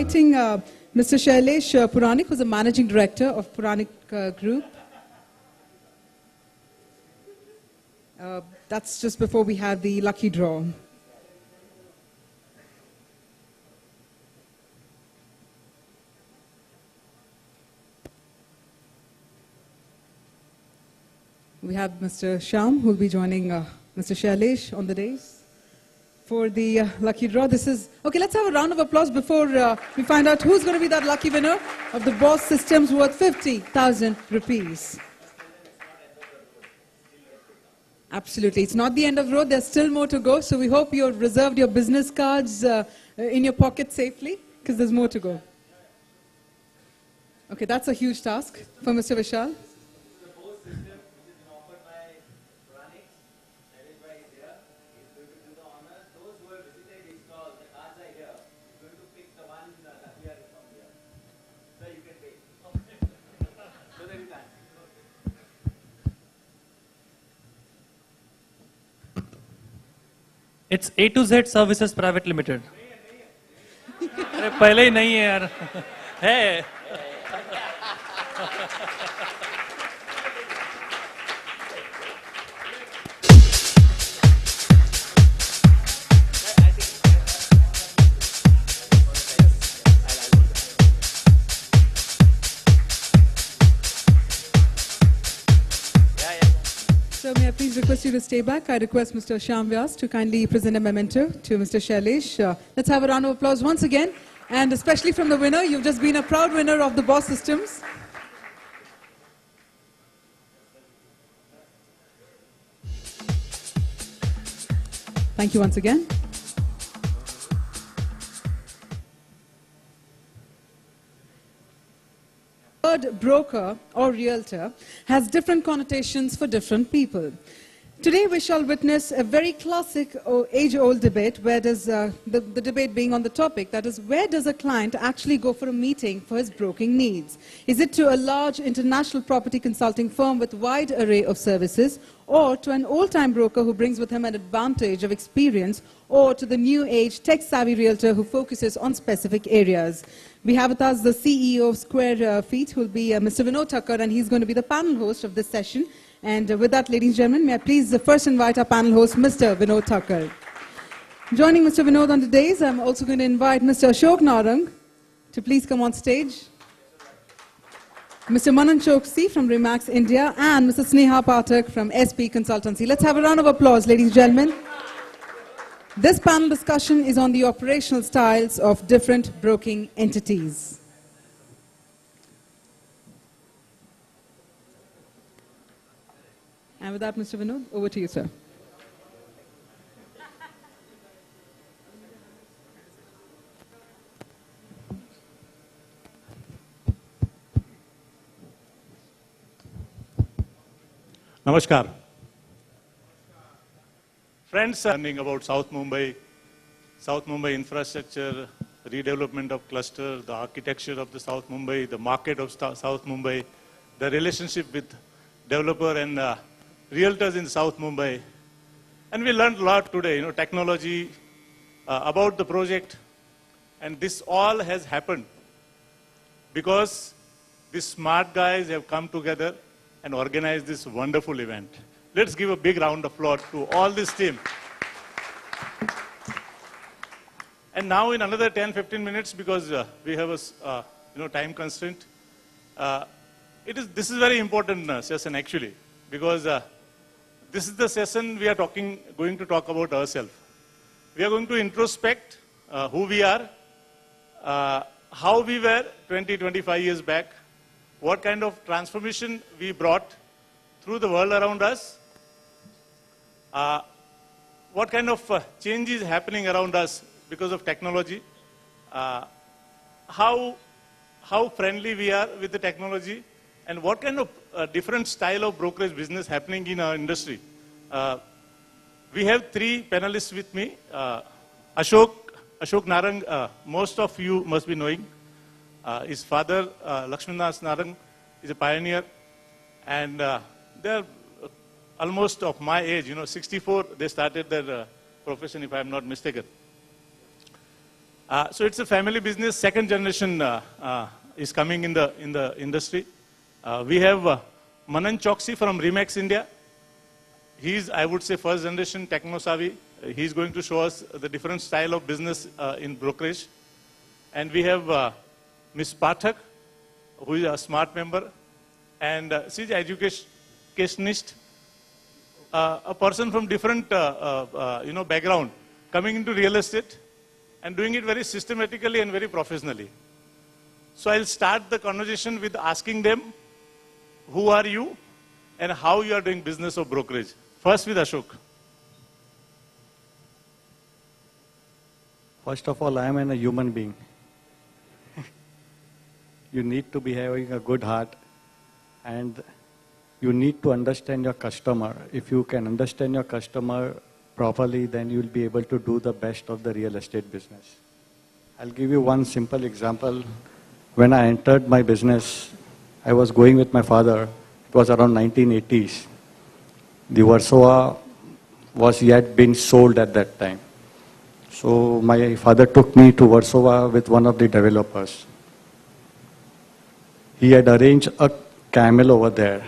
inviting Mr. Shailesh Puranik, who's the Managing Director of Puranik Group. That's just before we have the lucky draw. We have Mr. Shyam, who will be joining Mr. Shailesh on the days for the lucky draw. This is, okay, let's have a round of applause before we find out who's going to be that lucky winner of the Boss Systems worth 50,000 rupees. Absolutely. It's not the end of the road. There's still more to go. So we hope you've reserved your business cards in your pocket safely, because there's more to go. Okay, that's a huge task for Mr. Vishal. It's A to Z Services Private Limited. अरे पहले ही नहीं है यार है So may I please request you to stay back. I request Mr. Shyam Vyas to kindly present a memento to Mr. Shailesh. Let's have a round of applause once again. And especially from the winner. You've just been a proud winner of the Boss Systems. Thank you once again. The word broker or realtor has different connotations for different people. Today we shall witness a very classic age-old debate, where does the debate being on the topic, that is, where does a client actually go for a meeting for his broking needs? Is it to a large international property consulting firm with wide array of services, or to an old-time broker who brings with him an advantage of experience, or to the new-age tech-savvy realtor who focuses on specific areas? We have with us the CEO of Square Feet, who will be Mr. Vinod Thakkar, and he's going to be the panel host of this session. And with that, ladies and gentlemen, may I please first invite our panel host, Mr. Vinod Thakkar. Joining Mr. Vinod on the days, I'm also going to invite Mr. Ashok Narang to please come on stage. Mr. Manan Choksi from Remax India, and Mr. Sneha Pathak from SP Consultancy. Let's have a round of applause, ladies and gentlemen. This panel discussion is on the operational styles of different broking entities. And with that, Mr. Vinod, over to you, sir. Namaskar. Friends, learning about South Mumbai infrastructure, redevelopment of cluster, the architecture of the South Mumbai, the market of South Mumbai, the relationship with developer and realtors in South Mumbai. And we learned a lot today, technology, about the project. And this all has happened because these smart guys have come together and organized this wonderful event. Let's give a big round of applause to all this team. And now in another 10-15 minutes, because we have a time constraint, this is very important session actually, because this is the session we are going to talk about ourselves. We are going to introspect who we are, how we were 20-25 years back, what kind of transformation we brought through the world around us, what kind of changes happening around us because of technology, how friendly we are with the technology, and what kind of different style of brokerage business happening in our industry. We have three panelists with me. Ashok Narang, most of you must be knowing. His father, Lakshmanath Narang, is a pioneer, and they're almost of my age, 64, they started their profession, if I'm not mistaken. So it's a family business. Second generation is coming in the industry. We have Manan Choksi from Remax India. He's, I would say, first generation techno-savvy. He's going to show us the different style of business in brokerage. And we have Ms. Pathak, who is a smart member. And she's an educationist, a person from different background, coming into real estate and doing it very systematically and very professionally. So I'll start the conversation with asking them, who are you and how you are doing business of brokerage? First with Ashok. First of all, I am a human being. You need to be having a good heart and you need to understand your customer. If you can understand your customer properly, then you will be able to do the best of the real estate business. I'll give you one simple example. When I entered my business, I was going with my father. It was around 1980s. The Warsaw was yet being sold at that time. So my father took me to Warsaw with one of the developers. He had arranged a camel over there.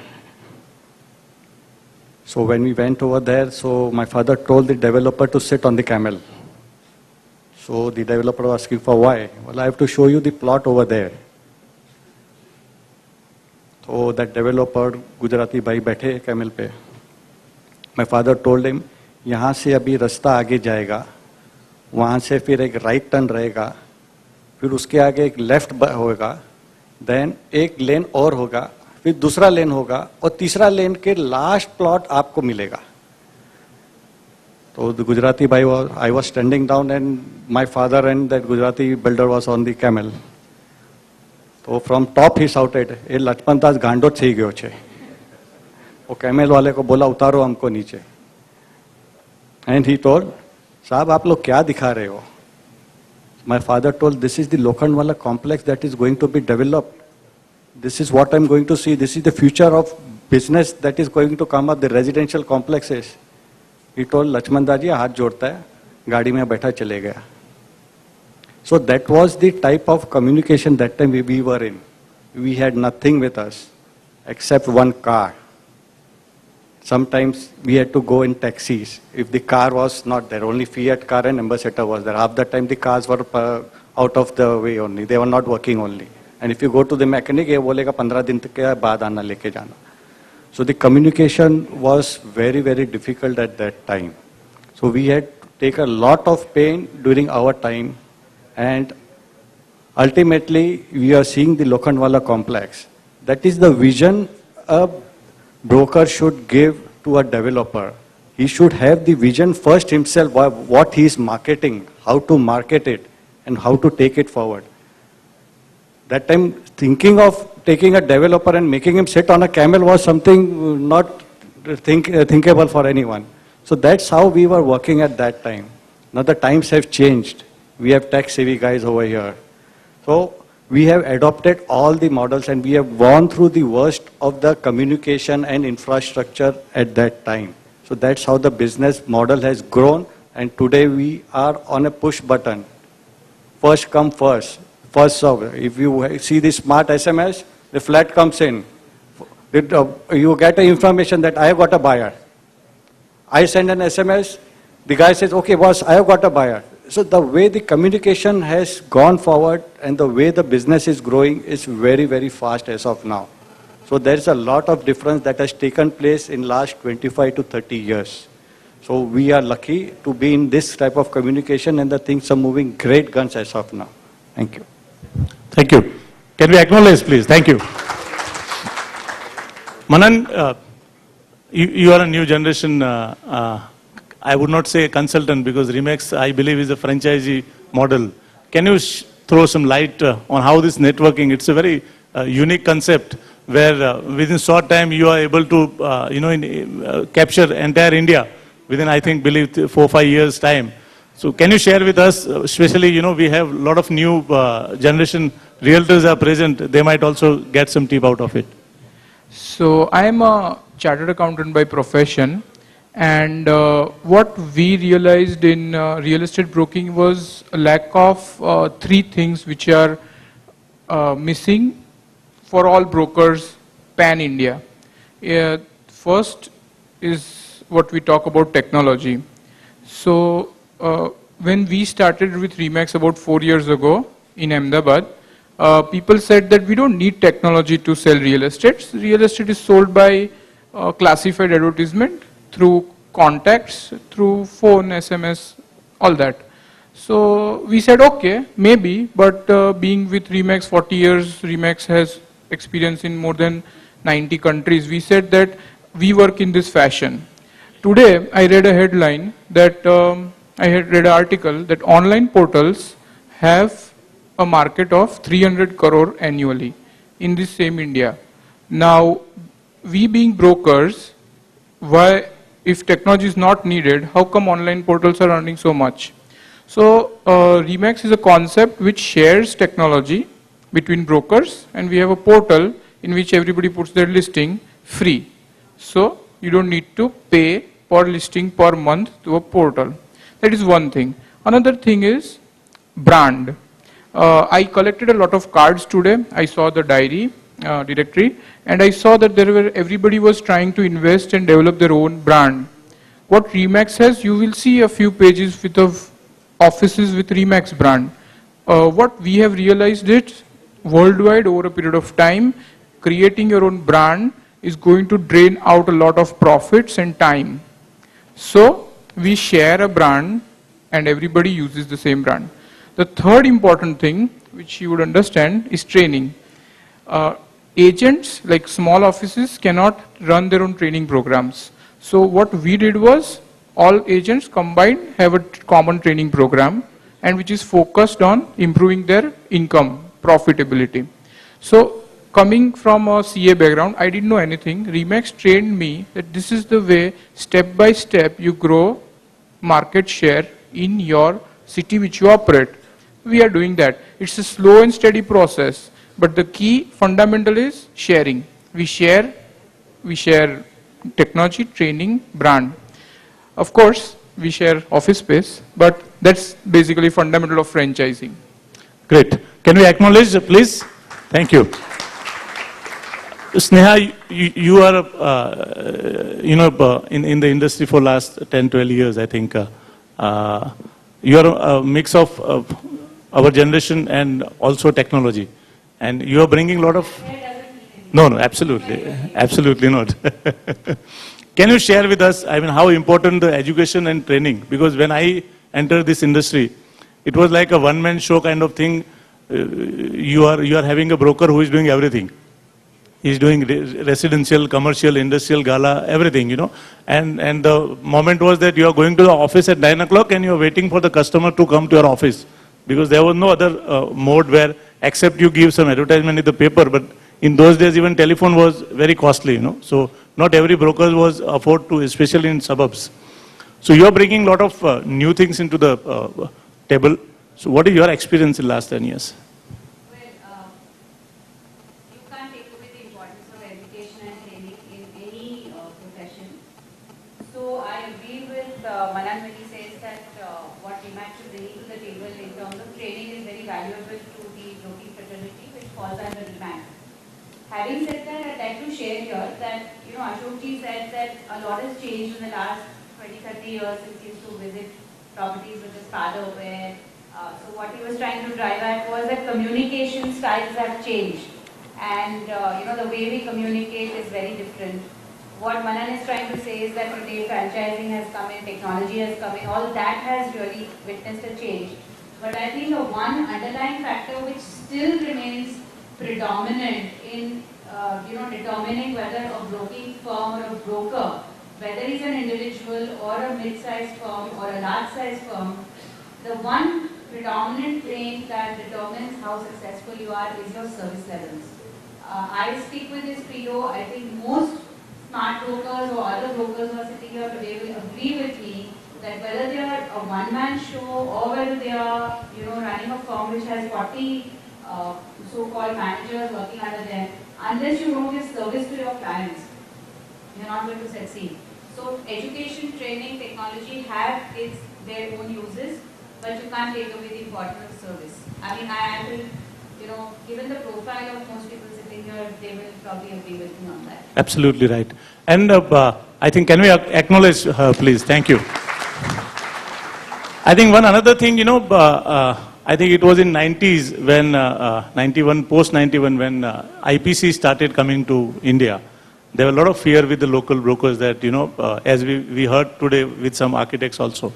So when we went over there, so my father told the developer to sit on the camel. So the developer was asking for why? Well, I have to show you the plot over there. So that developer, Gujarati bhai, बैठे camel पे. My father told him, यहाँ से अभी रास्ता आगे जाएगा, वहाँ से फिर एक राइट टर्न रहेगा, फिर उसके आगे एक लेफ्ट होगा, देन एक लेन और होगा, फिर दूसरा लेन होगा और तीसरा लेन के लास्ट प्लॉट आपको मिलेगा. So the Gujarati bhai was, I was standing down and my father and that Gujarati builder was on the camel. So from top he shouted, "ए लक्ष्मण दास गांडो થઈ ગયો છે." वो कैमल वाले को बोला उतारो हमको नीचे. And he told, साहब आप लोग क्या दिखा रहे हो? My father told, this is the Lokhandwala complex that is going to be developed. This is what I'm going to see. This is the future of business that is going to come up, the residential complexes. He told, Lakshman Daji हाथ जोड़ता है, गाड़ी में बैठा चले गया. So that was the type of communication that time we were in. We had nothing with us except one car. Sometimes we had to go in taxis. If the car was not there, only Fiat car and Ambassador was there. Half the time the cars were out of the way only. They were not working only. And if you go to the mechanic, he बोलेगा 15 दिन के बाद आना लेके जाना. So the communication was very, very difficult at that time. So we had to take a lot of pain during our time. And ultimately, we are seeing the Lokhandwala complex. That is the vision a broker should give to a developer. He should have the vision first himself, what he is marketing, how to market it, and how to take it forward. That time, thinking of taking a developer and making him sit on a camel was something not thinkable for anyone. So that's how we were working at that time. Now the times have changed. We have tech-savvy guys over here. So we have adopted all the models and we have gone through the worst of the communication and infrastructure at that time. So that's how the business model has grown, and today we are on a push button. First come first, first serve. If you see the smart SMS, the flat comes in. You get an information that I have got a buyer. I send an SMS, the guy says, okay boss, I have got a buyer. So the way the communication has gone forward and the way the business is growing is very, very fast as of now. So there's a lot of difference that has taken place in last 25 to 30 years. So we are lucky to be in this type of communication, and the things are moving great guns as of now. Thank you. Thank you. Can we acknowledge, please? Thank you. Manan, you are a new generation, I would not say a consultant, because Remax, I believe, is a franchisee model. Can you throw some light on how this networking, it's a very unique concept where within short time you are able to capture entire India within, I think, believe 4 or 5 years time. So can you share with us, especially, we have a lot of new generation realtors are present, they might also get some tip out of it. So I am a chartered accountant by profession, And what we realized in real estate broking was a lack of three things which are missing for all brokers pan-India. First is what we talk about technology. So when we started with Remax about 4 years ago in Ahmedabad, people said that we don't need technology to sell real estate. Real estate is sold by classified advertisement through contacts, through phone, SMS, all that. So we said, okay, maybe, but being with Remax 40 years, Remax has experience in more than 90 countries. We said that we work in this fashion. Today, I read a headline that I had read an article that online portals have a market of 300 crore annually in this same India. Now, we being brokers, why, if technology is not needed, how come online portals are earning so much? So, Remax is a concept which shares technology between brokers, and we have a portal in which everybody puts their listing free. So, you don't need to pay per listing per month to a portal. That is one thing. Another thing is brand. I collected a lot of cards today. I saw the diary directory, and I saw that everybody was trying to invest and develop their own brand. What Remax has, you will see a few pages with offices with Remax brand. What we have realized is worldwide over a period of time, creating your own brand is going to drain out a lot of profits and time. So we share a brand and everybody uses the same brand. The third important thing which you would understand is training. Agents, like small offices, cannot run their own training programs. So what we did was, all agents combined have a common training program, and which is focused on improving their income, profitability. So coming from a CA background, I didn't know anything. Remax trained me that this is the way, step by step, you grow market share in your city which you operate. We are doing that. It's a slow and steady process, but the key fundamental is sharing. We share technology, training, brand. Of course, we share office space, but that's basically fundamental of franchising. Great. Can we acknowledge, please? Thank you. Sneha, you are, in the industry for last 10, 12 years, I think. You are a mix of our generation and also technology. And you are bringing a lot of... No, absolutely. Absolutely not. Can you share with us, I mean, how important the education and training? Because when I entered this industry, it was like a one-man show kind of thing. You are having a broker who is doing everything. He's doing residential, commercial, industrial, gala, everything, And the moment was that you are going to the office at 9 o'clock and you are waiting for the customer to come to your office. Because there was no other mode where, except you give some advertisement in the paper, but in those days even telephone was very costly, So not every broker was afford to, especially in suburbs. So you are bringing a lot of new things into the table. So what is your experience in the last 10 years? Manan when he says that what Remax is bringing to the table in terms of training is very valuable to the broking fraternity, which falls under Remax. Having said that, I'd like to share here that, Ashokji said that a lot has changed in the last 20, 30 years since he used to visit properties with his father, where, so what he was trying to drive at was that communication styles have changed. And, the way we communicate is very different. What Manan is trying to say is that today franchising has come in, technology has come in, all that has really witnessed a change. But I think the one underlying factor which still remains predominant in determining whether a broking firm or a broker, whether he's an individual or a mid-sized firm or a large-sized firm, the one predominant thing that determines how successful you are is your service levels. I speak with this credo. I think most smart brokers or other brokers who are sitting here today will agree with me that whether they are a one-man show or whether they are, running a firm which has 40 so-called managers working under them, unless you don't give service to your clients, you're not going to succeed. So education, training, technology have their own uses, but you can't take away the importance of service. I mean, I will, you know, given the profile of most people sitting here, they will probably agree with me on that. Absolutely right. And I think, can we acknowledge her, please? Thank you. I think one another thing, you know, I think it was in 90s when, 91, post-91, when IPC started coming to India. There was a lot of fear with the local brokers that, you know, as we heard today with some architects also.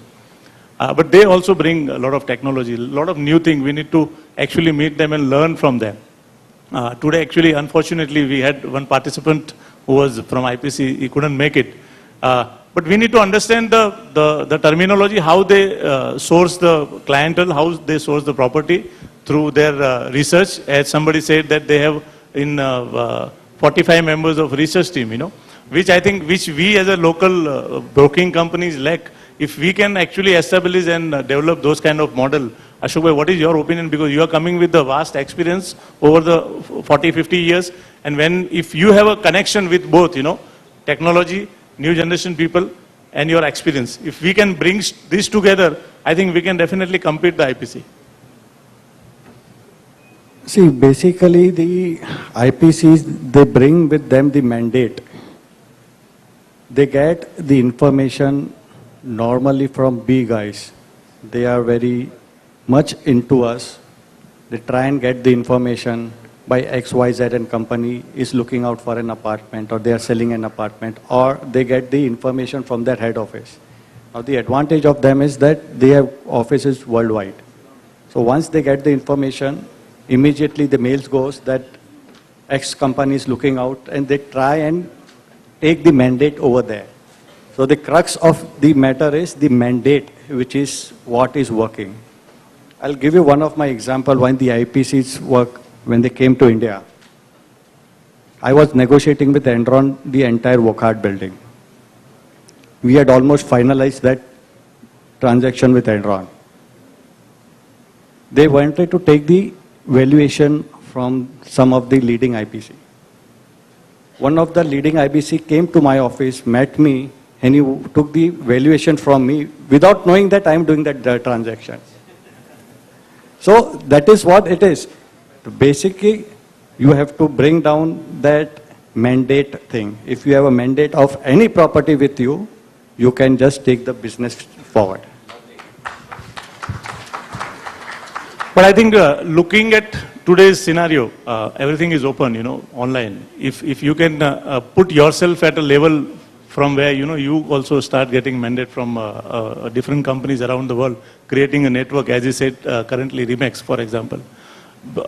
But they also bring a lot of technology, a lot of new things. We need to actually meet them and learn from them. Today, actually, unfortunately, we had one participant who was from IPC. He couldn't make it. But we need to understand the terminology, how they source the clientele, how they source the property through their research. As somebody said that they have in 45 members of research team, you know, which I think, which we as a local broking companies lack. If we can actually establish and develop those kind of model, Ashok bhai, what is your opinion? Because you are coming with the vast experience over the 40, 50 years. And if you have a connection with both, you know, technology, new generation people, and your experience, if we can bring this together, I think we can definitely compete the IPC. See, basically the IPCs, they bring with them the mandate. They get the information normally from B guys. They are very much into us. They try and get the information by XYZ and company is looking out for an apartment, or they are selling an apartment, or they get the information from their head office. Now the advantage of them is that they have offices worldwide. So once they get the information, immediately the mails goes that X company is looking out, and they try and take the mandate over there. So the crux of the matter is the mandate, which is what is working. I'll give you one of my example when the IPCs work, when they came to India. I was negotiating with Enron the entire Wockhardt building. We had almost finalized that transaction with Enron. They wanted to take the valuation from some of the leading IPC. One of the leading IPC came to my office, met me, and he took the valuation from me without knowing that I am doing that transaction. So that is what it is. Basically, you have to bring down that mandate thing. If you have a mandate of any property with you, you can just take the business forward. But I think looking at today's scenario, everything is open, you know, online. If you can put yourself at a level from where, you know, you also start getting mandate from different companies around the world, creating a network, as you said, currently Remax, for example.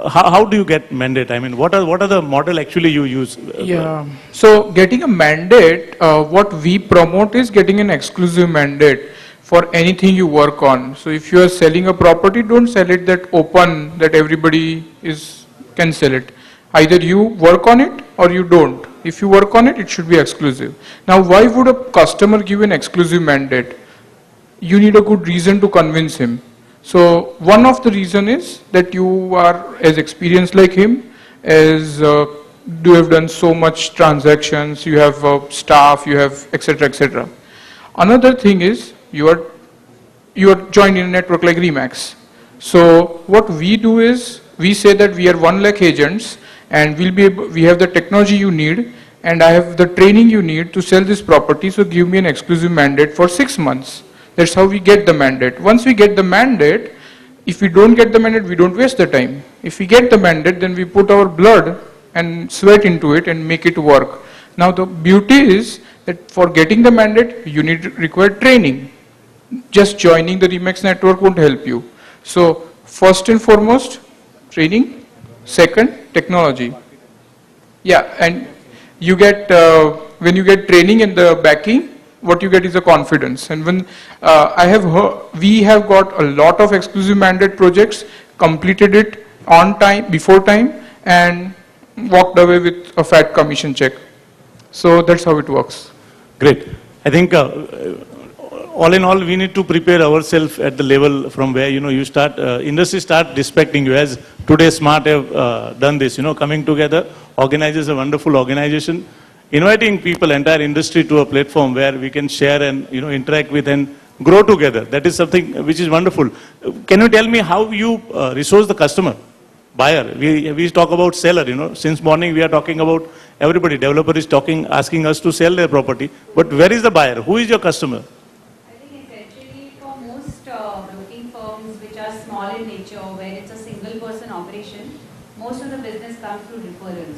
How do you get mandate? I mean, what are the model actually you use? Yeah. So getting a mandate, what we promote is getting an exclusive mandate for anything you work on. So if you are selling a property, don't sell it that open, that everybody can sell it. Either you work on it or you don't. If you work on it, it should be exclusive. Now, why would a customer give an exclusive mandate? You need a good reason to convince him. So one of the reason is that you are as experienced like him, as you have done so much transactions, you have staff, you have etc. etc. Another thing is you are joined in a network like Remax. So what we do is we say that we are 1 lakh agents, and we have the technology you need, and I have the training you need to sell this property, so give me an exclusive mandate for 6 months. That's how we get the mandate. Once we get the mandate, if we don't get the mandate, we don't waste the time. If we get the mandate, then we put our blood and sweat into it and make it work. Now the beauty is that for getting the mandate, you require training. Just joining the Remax network won't help you. So first and foremost, training. Second, technology. Yeah, and you get, when you get training and the backing, what you get is a confidence. And when we have got a lot of exclusive mandate projects, completed it on time, before time, and walked away with a fat commission check. So that's how it works. Great. I think all in all, we need to prepare ourselves at the level from where, you know, you start, industry start respecting you, as today Smart have done this, you know, coming together, organizes a wonderful organization. inviting people, entire industry to a platform where we can share and, interact with and grow together. That is something which is wonderful. Can you tell me how you resource the customer, buyer? We talk about seller, since morning we are talking about everybody. Developer is talking, asking us to sell their property. But where is the buyer? Who is your customer? I think essentially for most broking firms which are small in nature, where it's a single person operation, most of the business comes through referrals.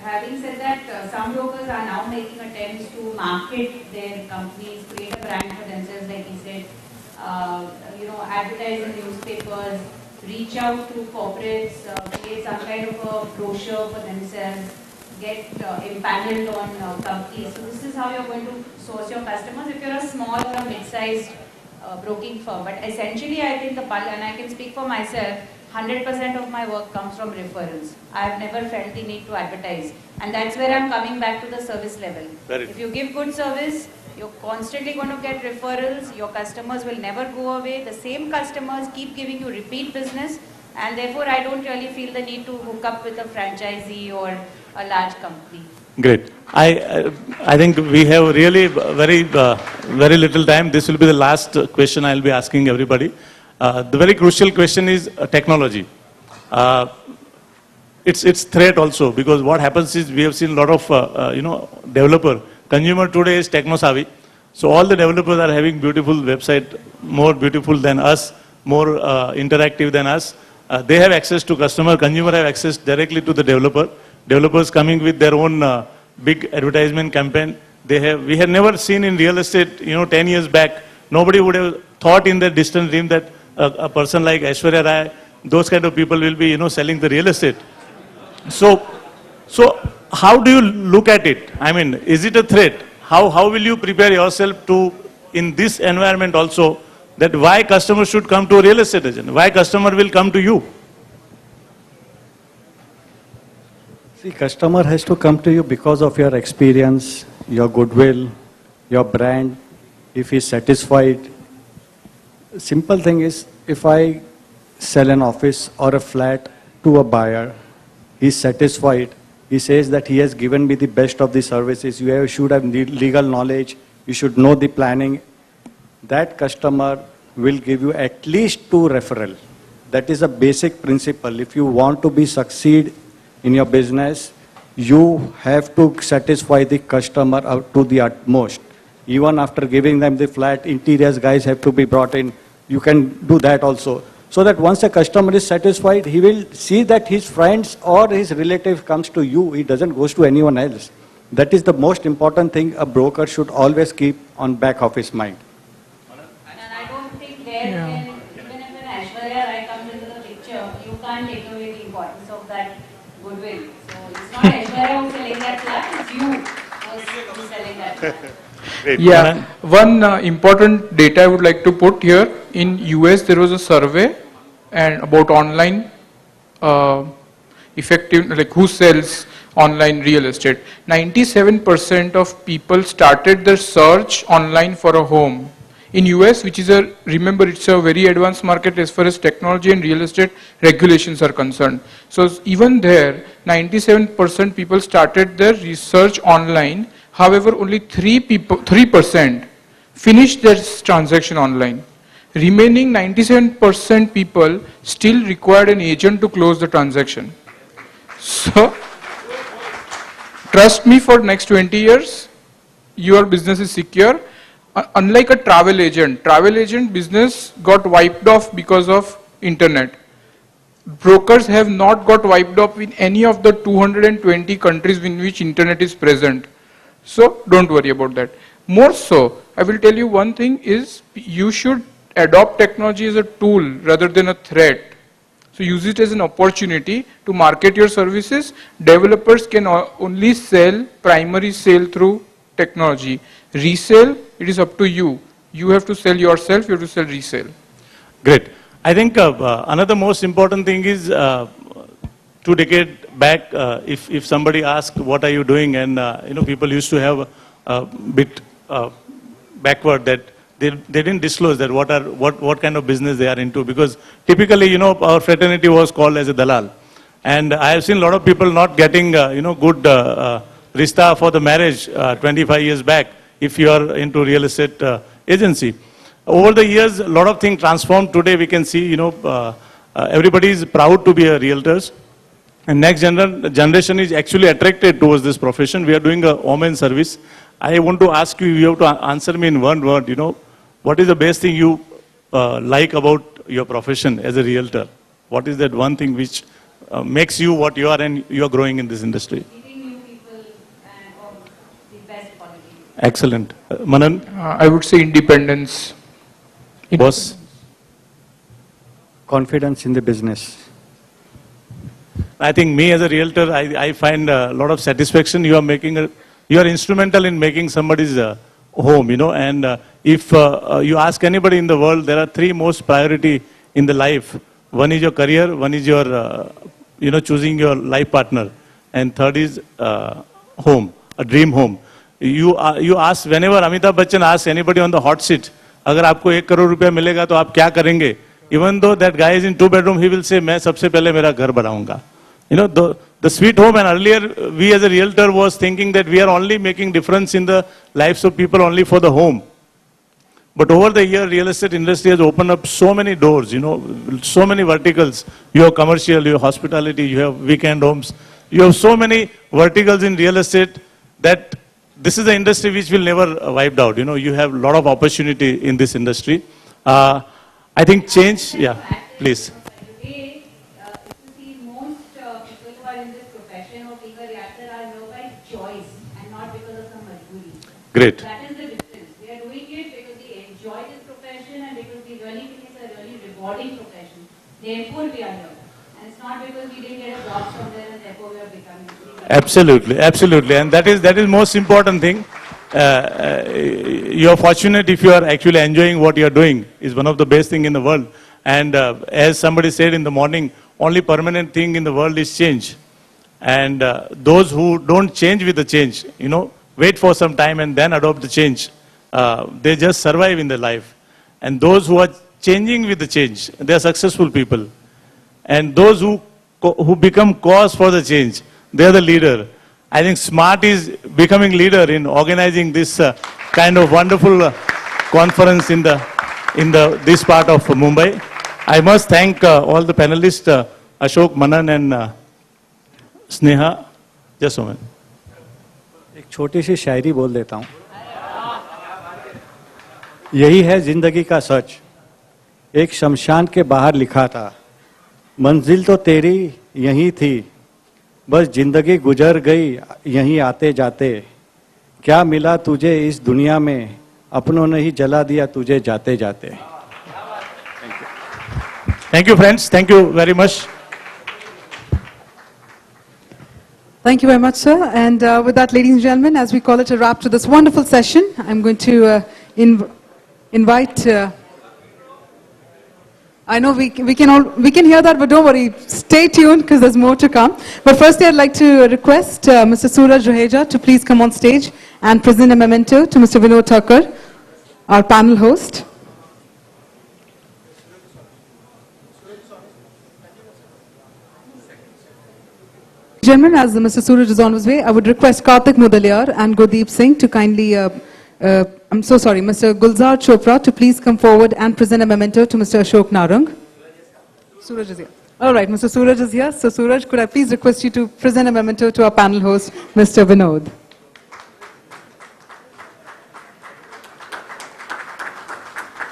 Having said that, some brokers are now making attempts to market their companies, create a brand for themselves, like he said, advertise in newspapers, reach out to corporates, create some kind of a brochure for themselves, get empaneled on companies. So this is how you're going to source your customers if you're a small or a mid-sized broking firm. But essentially, I think and I can speak for myself, 100% of my work comes from referrals. I've never felt the need to advertise. And that's where I'm coming back to the service level. If you give good service, you're constantly going to get referrals. Your customers will never go away. The same customers keep giving you repeat business. And therefore, I don't really feel the need to hook up with a franchisee or a large company. Great. I think we have really very little time. This will be the last question I'll be asking everybody. The very crucial question is technology. It's threat also, because what happens is we have seen a lot of developer. Consumer today is techno-savvy. So all the developers are having beautiful website, more beautiful than us, more interactive than us. They have access to customer. Consumer have access directly to the developer. Developers coming with their own big advertisement campaign. We have never seen in real estate, 10 years back, nobody would have thought in their distant dream that a person like Aishwarya Rai, those kind of people will be, selling the real estate. So how do you look at it? I mean, is it a threat? How will you prepare yourself to, in this environment also, that why customer should come to a real estate agent? Why customer will come to you? See, customer has to come to you because of your experience, your goodwill, your brand. If he's satisfied. Simple thing is, if I sell an office or a flat to a buyer, he's satisfied. He says that he has given me the best of the services. You should have legal knowledge. You should know the planning. That customer will give you at least 2 referrals. That is a basic principle. If you want to be succeed in your business, you have to satisfy the customer to the utmost. Even after giving them the flat, interiors guys have to be brought in. You can do that also. So that once a customer is satisfied, he will see that his friends or his relative comes to you. He doesn't go to anyone else. That is the most important thing a broker should always keep on back of his mind. And I don't think even if an Aishwarya Rai comes into the picture, you can't take away the importance of that goodwill. So it's not Aishwarya who's selling that flat, it's you who's selling that flat. Great. Yeah, one important data I would like to put here. In US, there was a survey and about online effective, like who sells online real estate. 97% of people started their search online for a home. In US, which is remember, it's a very advanced market as far as technology and real estate regulations are concerned. So even there, 97% people started their research online. However, only 3% finished their transaction online. Remaining 97% people still required an agent to close the transaction. So, trust me, for next 20 years, your business is secure. Unlike a travel agent business got wiped off because of internet. Brokers have not got wiped off in any of the 220 countries in which internet is present. So don't worry about that. More so, I will tell you one thing is, you should adopt technology as a tool rather than a threat. So use it as an opportunity to market your services. Developers can only sell primary sale through technology. Resale, it is up to you. You have to sell yourself, you have to sell resale. Great. I think another most important thing is 2 decades back, if somebody asked, what are you doing? And, people used to have a bit backward that they didn't disclose that what kind of business they are into, because typically, our fraternity was called as a dalal. And I have seen a lot of people not getting, good rista for the marriage 25 years back if you are into real estate agency. Over the years, a lot of things transformed. Today we can see, everybody is proud to be a realtors. And next generation is actually attracted towards this profession. We are doing a home service. I want to ask you, you have to answer me in one word, what is the best thing you like about your profession as a realtor? What is that one thing which makes you what you are and you are growing in this industry? Meeting new people and of the best quality. Excellent. Manan, I would say independence. boss? Confidence in the business. I think me as a realtor, I find a lot of satisfaction. You are instrumental in making somebody's home, and if you ask anybody in the world, there are three most priority in the life. One is your career, one is your, choosing your life partner, and third is home, a dream home. You ask, whenever Amitabh Bachchan asks anybody on the hot seat, अगर आपको 1 करोड़ रुपया मिलेगा तो आप क्या करेंगे? Even though that guy is in 2-bedroom, he will say, मैं सबसे पहले मेरा घर बनाऊंगा. The sweet home, and earlier we as a realtor was thinking that we are only making difference in the lives of people only for the home. But over the year, real estate industry has opened up so many doors, so many verticals. You have commercial, you have hospitality, you have weekend homes. You have so many verticals in real estate that this is the industry which will never wiped out. You have a lot of opportunity in this industry. I think change, yeah, please. Today, if you see most people who are in this profession of being a realtor are here by choice and not because of some majburi. Great. That is the difference. They are doing it because they enjoy this profession and because they really think it's a really rewarding profession. Therefore, we are here. And it's not because we didn't get a job somewhere and therefore we are becoming. Absolutely, absolutely. And that is most important thing. You are fortunate if you are actually enjoying what you are doing is one of the best thing in the world. And as somebody said in the morning, only permanent thing in the world is change. And those who don't change with the change, wait for some time and then adopt the change, they just survive in their life. And those who are changing with the change, they are successful people. And those who become cause for the change, they are the leader. I think SMART is becoming leader in organizing this kind of wonderful conference in this part of Mumbai. I must thank all the panelists, Ashok, Manan and Sneha. Just a moment. एक छोटी सी शायरी बोल देता हूँ. यही है जिंदगी का सच. एक शमशान के बाहर लिखा था, मंजिल तो तेरी यही थी, बस जिंदगी गुजर गई यहीं आते जाते. क्या मिला तुझे इस दुनिया में, अपनों ने ही जला दिया तुझे जाते जाते. Thank you, friends. Thank you very much. Thank you very much, sir. And with that, ladies and gentlemen, as we call it a wrap to this wonderful session, I'm going to invite... I know we can hear that, but don't worry. Stay tuned because there's more to come. But firstly, I'd like to request Mr. Suraj Raheja to please come on stage and present a memento to Mr. Vinod Thakur, our panel host. Gentlemen, as Mr. Suraj is on his way, I would request Karthik Mudaliar and Gurdeep Singh to kindly, I'm so sorry, Mr. Gulzar Chopra to please come forward and present a memento to Mr. Ashok Narang. Suraj is here. All right, Mr. Suraj is here. So Suraj, could I please request you to present a memento to our panel host, Mr. Vinod.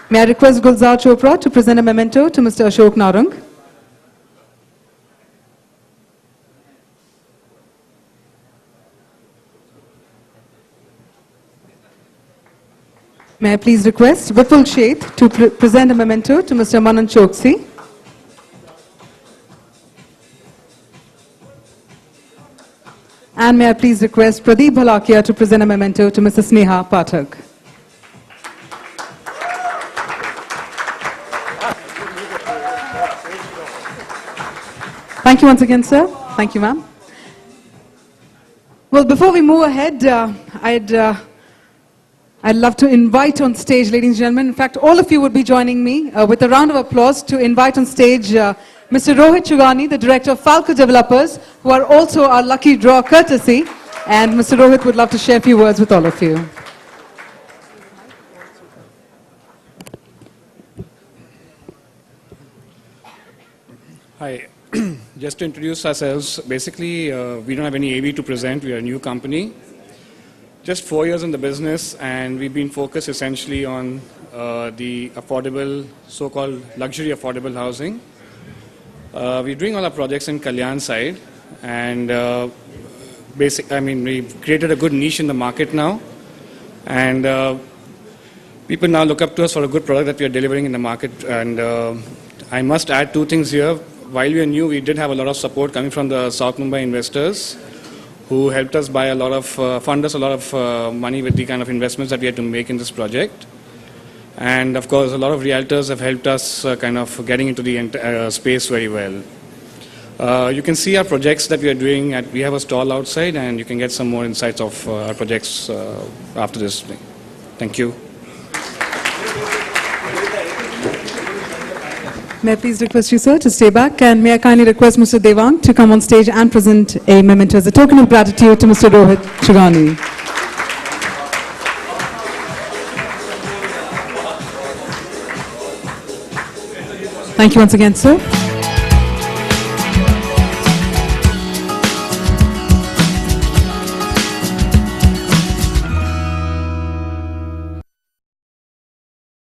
May I request Gulzar Chopra to present a memento to Mr. Ashok Narang. May I please request Vipul Sheth to present a memento to Mr. Manan Choksi. And may I please request Pradeep Bhalakia to present a memento to Mrs. Sneha Pathak. Thank you once again, sir. Thank you, ma'am. Well, before we move ahead, I'd love to invite on stage, ladies and gentlemen. In fact, all of you would be joining me with a round of applause to invite on stage Mr. Rohit Chugani, the Director of Falco Developers, who are also our lucky draw courtesy. And Mr. Rohit would love to share a few words with all of you. Hi. Just to introduce ourselves, basically, we don't have any AV to present. We are a new company. Just 4 years in the business, and we've been focused essentially on the affordable, so-called luxury affordable housing. We're doing all our projects in Kalyan side, and we've created a good niche in the market now, and people now look up to us for a good product that we are delivering in the market. And I must add two things here. While we are new, we did have a lot of support coming from the South Mumbai investors, who helped us buy a lot of, fund us a lot of money with the kind of investments that we had to make in this project. And of course, a lot of realtors have helped us kind of getting into the space very well. You can see our projects that we are doing. We have a stall outside, and you can get some more insights of our projects after this thing. Thank you. May I please request you, sir, to stay back? And may I kindly request Mr. Devang to come on stage and present a memento as a token of gratitude to Mr. Rohit Chugani. Thank you once again, sir.